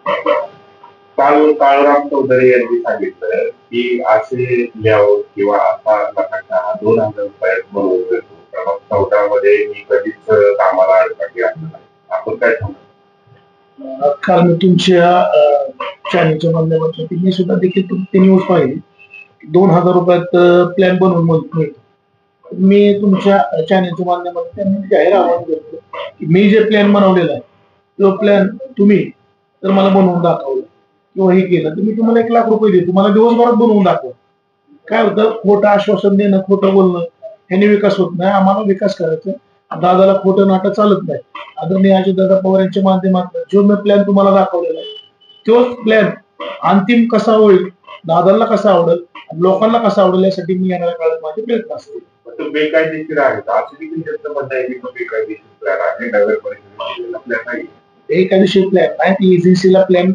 काल काळराम चौधरी यांनी सांगितलं की असे लेआउट किंवा असा नकाशा 2,000 रुपयात बनवून देतो. क्रमांक 14 मध्ये मी कधीच कामाला अडचणी आणलं नाही. आपण काय सांगतो? काल मी तुमच्या चॅनलच्या माध्यमातून मी सुद्धा देखील ती न्यूज पाहिली. 2,000 रुपयात प्लॅन बनवून मिळतो. मी तुमच्या चॅनलच्या माध्यमातून त्यांनी जाहीर आवाहन करतो की मी जे प्लॅन बनवलेला आहे तो प्लॅन तुम्ही तर मला बनवून दाखवलं किंवा हे केलं तर मी तुम्हाला 1,00,000 रुपये देतो. मला दिवसभरात बनवून दाखव. काय होतं, खोटं आश्वासन देणं, खोटं बोलणं ह्याने विकास होत नाही. आम्हाला विकास करायचा. दादाला खोटं नाटक चालत नाही. आदरणीय अजितदादा पवार यांच्या माध्यमातून जो मी प्लॅन तुम्हाला दाखवलेला आहे तोच प्लॅन अंतिम कसा होईल, दादाला कसा आवडेल, लोकांना कसा आवडेल यासाठी मी येणाऱ्या काळात माझे प्रयत्न असतील. बेकायदेशीर आहे असं देखील त्यांचं म्हणणं आहे की बेकायदेशीर प्लॅन आहे, नगर परिषदेला प्लॅन नाही. एकादशी प्लॅन नाही, ती एजन्सीला प्लॅन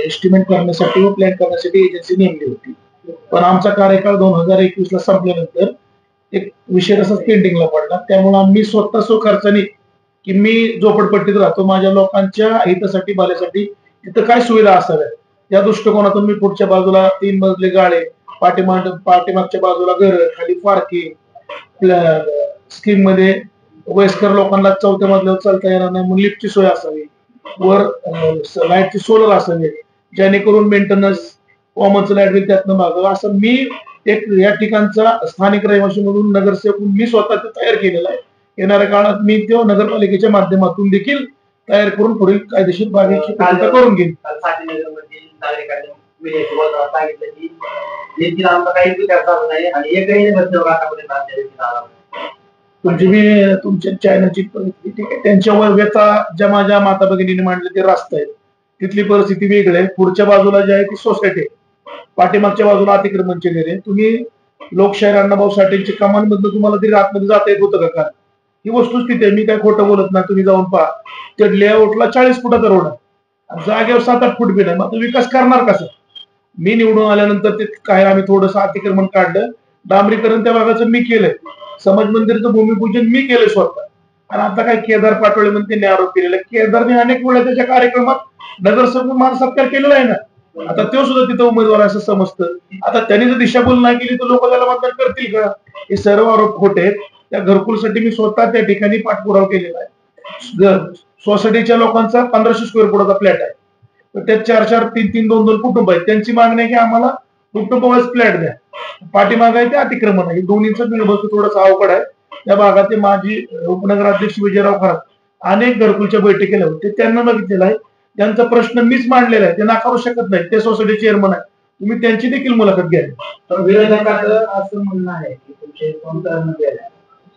एस्टिमेट करण्यासाठी व प्लॅन करण्यासाठी एजन्सी नेमली होती. पण आमचा कार्यकाळ 2021 ला संपल्यानंतर एक विषय तसाच पेंडिंगला पडला. त्यामुळे आम्ही स्वतः स्वखर्चाने की मी झोपडपट्टीत राहतो, माझ्या लोकांच्या हितासाठी भल्यासाठी तिथं काय सुविधा असाव्या या दृष्टिकोनातून मी पुढच्या बाजूला 3 मजले गाळे, पाठीमागच्या बाजूला घर, खाली पार्किंग, स्कीम मध्ये वयस्कर लोकांना 4थ्या मजल्यावर चालता येणार नाही म्हणून लिफ्टची सोय असावी, वर लाईटची सोलर असावे जेणेकरून मेंटेनन्स कॉमनचं लाईट बिल त्यातनं मागावं. असं मी एक या ठिकाणचा स्थानिक रहिवासी म्हणून नगरसेवक मी स्वतः ते तयार केलेला आहे. येणाऱ्या काळात मी तो नगरपालिकेच्या माध्यमातून देखील तयार करून पुढील कायदेशीर बाबीची पूर्तता करून घेईन. तुमची मी तुमच्या चॅनलची ठीक आहे, त्यांच्यावर व्यथा ज्या माझ्या माता भगिनीने मांडले ते रास्त आहे. तिथली परिस्थिती वेगळी आहे. पुढच्या बाजूला जे आहे ती सोसायटी आहे, पाठीमागच्या बाजूला अतिक्रमणचे घर आहे. तुम्ही लोकशाहीर अण्णाभाऊ साठेंची कमान मधनं तुम्हाला तरी आतमध्ये जाता येत होतं का? ही वस्तुस्थिती आहे. मी काय खोटं बोलत नाही. तुम्ही जाऊन पहा, त्या लेआउटला 40 फुटाचा रोड आहे, जागेवर 7-8 फूट बी नाही. मग विकास करणार कसं? मी निवडून आल्यानंतर ते काय आम्ही थोडंसं अतिक्रमण काढलं, डांबरीकरण त्या भागाचं मी केलंय, समाज मंदिराचं भूमिपूजन मी केलंय स्वतः. आणि आता काय केदार पाटोळे म्हणून त्यांनी आरोप केलेला. केदारने अनेक वेळा त्याच्या कार्यक्रमात नगरसेवक मान सत्कार केलेला आहे ना. आता तो सुद्धा तिथं उमेदवार असं समजतं. आता त्यांनी जर दिशाभूल नाही केली तर लोक त्याला मतदान करतील का? हे सर्व आरोप खोटे आहेत. त्या घरकुलसाठी मी स्वतः त्या ठिकाणी पाठपुरावा केलेला आहे. सोसायटीच्या लोकांचा 1500 स्क्वेअर फुटाचा फ्लॅट आहे, तर त्यात 4-4, 3-3, 2-2 कुटुंब आहेत. त्यांची मागणी आहे की आम्हाला कुटुंब वाईज फ्लॅट द्या. पाठीमाग आहे ते अतिक्रमण आहे, दोन्हीचं मिळबसतं थोडंसं अवघड आहे. त्या भागाचे माजी उपनगराध्यक्ष विजयराव खरात अनेक घरकुलच्या बैठकीला होते, त्यांना बघितलेलं आहे. त्यांचा प्रश्न मीच मांडलेला आहे, ते नाकारू शकत नाही. ते सोसायटी चेअरमन आहे, तुम्ही त्यांची देखील मुलाखत घ्या. तर विरोधकांचं असं म्हणणं आहे की तुमचे 2 टर्म गेल्या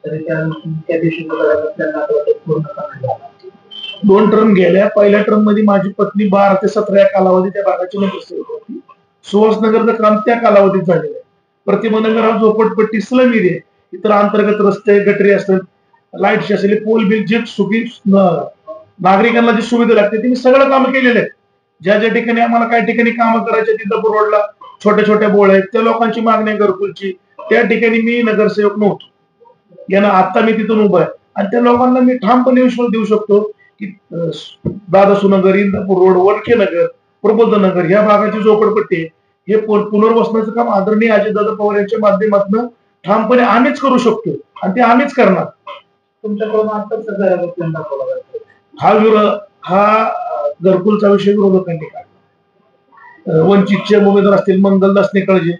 तरी त्या दिवशी पूर्ण करण्यात आला. 2 टर्म गेल्या. पहिल्या टर्म मध्ये माझी पत्नी 12 ते 17 या कालावधी त्या भागाची नगरसेवक होती. सुहासनगरचं काम त्या कालावधीत झालेलं आहे. प्रतिमानगर हा झोपडपट्टी स्लम एरिया आहे. इतर अंतर्गत रस्ते, गटरी असतात, लाईटची असेल, पोल बिल, जे सुखी नागरिकांना जी सुविधा लागते ती मी सगळं काम केलेलं आहे. ज्या ज्या ठिकाणी आम्हाला काही ठिकाणी कामं करायचे, तिथं रोडला छोट्या छोट्या बोळ आहेत, त्या लोकांची मागणी आहे घरकुलची, त्या ठिकाणी मी नगरसेवक नव्हतो. यानं आता मी तिथून उभा आहे आणि त्या लोकांना मी ठामपणे विश्वास देऊ शकतो की दादासुनगर, इंदापूर रोड, वडके नगर, प्रबोधनगर या भागाची झोपडपट्टी हे पुनर्वसनाचं काम आदरणीय अजितदादा पवार यांच्या माध्यमातून ठामपणे आम्हीच करू शकतो आणि ते आम्हीच करणार. तुमच्याकडून हा घरकुलचा विषय विरोधकांनी काढला. वंचितचे उमेदवार असतील, मंगलदास निकाळजे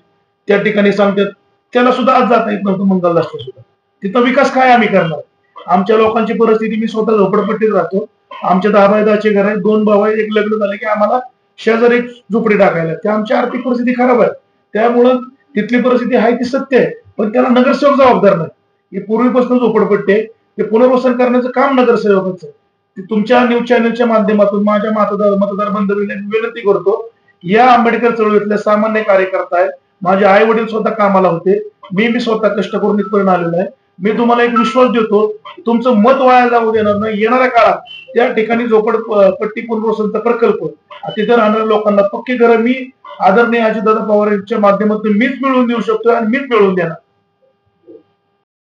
त्या ठिकाणी सांगतात त्याला सुद्धा आज जाता येत नव्हतं. मंगलदासला सुद्धा तिथं विकास काय आम्ही करणार? आमच्या लोकांची परिस्थिती, मी स्वतः झोपडपट्टीत राहतो, आमच्या 10 घर आहेत, 2 भाऊ आहेत, एक लग्न झाले की आम्हाला शेजारी एक झोपडी टाकायला. त्या आमची आर्थिक परिस्थिती खराब आहे. त्यामुळं तिथली परिस्थिती आहे ती सत्य आहे, पण त्याला नगरसेवक जबाबदार नाही. ही पूर्वीपासून झोपडपट्टी आहे, ते पुनर्वसन करण्याचं काम नगरसेवकाचं आहे. तुमच्या न्यूज चॅनलच्या माध्यमातून माझ्या मतदार बांधवांना विनंती करतो, या आंबेडकर चळवळीतल्या सामान्य कार्यकर्ता आहे. माझे आई वडील स्वतः कामाला होते, मी स्वतः कष्ट करून इथपर्यंत आलेलो आहे. मी तुम्हाला एक विश्वास देतो, तुमचं मत वाया जाऊ देणार नाही. येणाऱ्या काळात त्या ठिकाणी झोपडपट्टी पुनर्वसनचा प्रकल्प, तिथे राहणाऱ्या लोकांना पक्की घरं मी आदरणीय अजितदादा पवार यांच्या माध्यमातून मीच मिळवून देऊ शकतो आणि मीच मिळवून देणार.